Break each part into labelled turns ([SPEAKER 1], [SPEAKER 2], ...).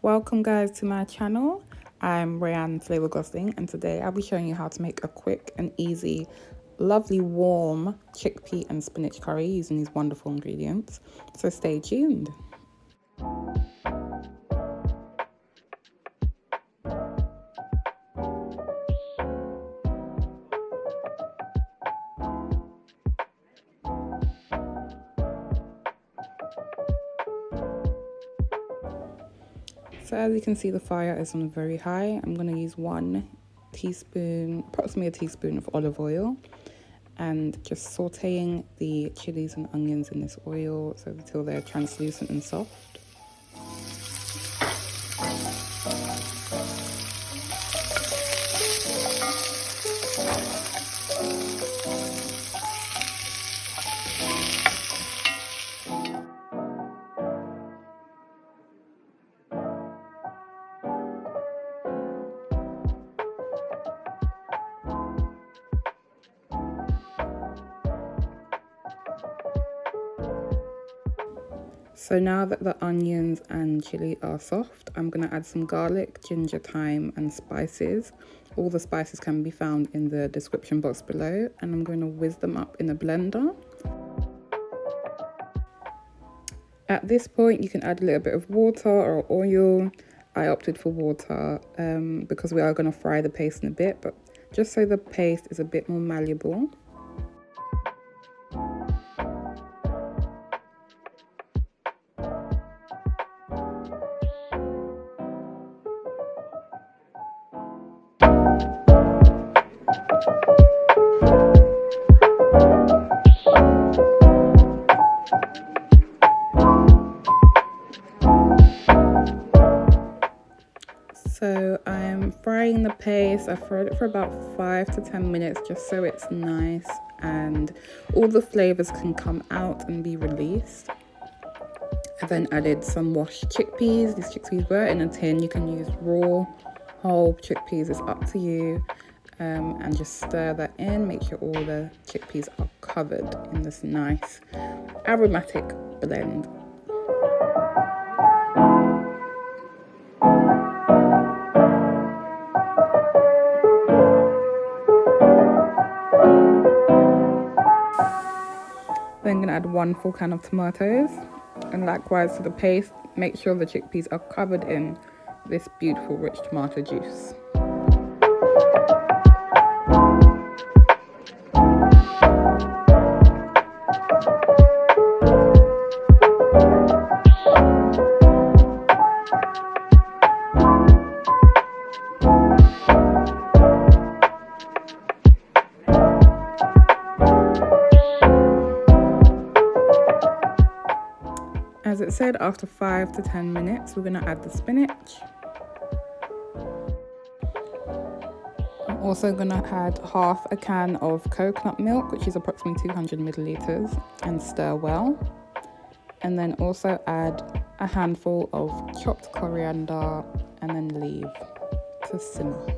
[SPEAKER 1] Welcome guys to my channel. I'm Rayanne Flavor Gosling and today I'll be showing you how to make a quick and easy, lovely warm chickpea and spinach curry using these wonderful ingredients. So stay tuned. So as you can see, the fire is on very high. I'm going to use approximately a teaspoon of olive oil, and just sauteing the chilies and onions in this oil until they're translucent and soft. So now that the onions and chili are soft, I'm going to add some garlic, ginger, thyme and spices. All the spices can be found in the description box below, and I'm going to whiz them up in a blender. At this point you can add a little bit of water or oil. I opted for water because we are going to fry the paste in a bit, but just so the paste is a bit more malleable. So I'm frying the paste. I fried it for about 5 to 10 minutes just so it's nice and all the flavors can come out and be released. I then added some washed chickpeas. These chickpeas were in a tin. You can use raw, whole chickpeas, it's up to you. And just stir that in. Make sure all the chickpeas are covered in this nice aromatic blend. Then I'm going to add 1 full can of tomatoes, and likewise to the paste, make sure the chickpeas are covered in this beautiful rich tomato juice. As it said, after 5 to 10 minutes, we're going to add the spinach. I'm also going to add half a can of coconut milk, which is approximately 200 milliliters, and stir well. And then also add a handful of chopped coriander and then leave to simmer.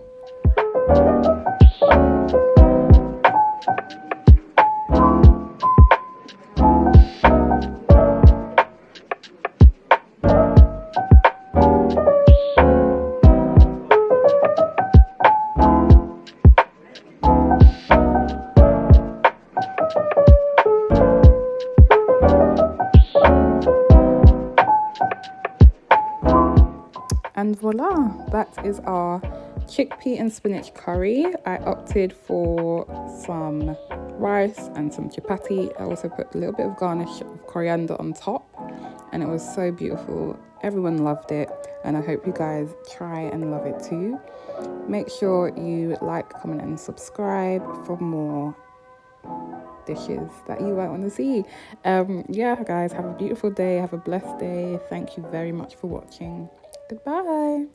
[SPEAKER 1] And voila, that is our chickpea and spinach curry. I opted for some rice and some chapati. I also put a little bit of garnish of coriander on top, and it was so beautiful. Everyone loved it, and I hope you guys try and love it too. Make sure you like, comment and subscribe for more dishes that you might want to see. Yeah guys, have a beautiful day, have a blessed day. Thank you very much for watching. Goodbye.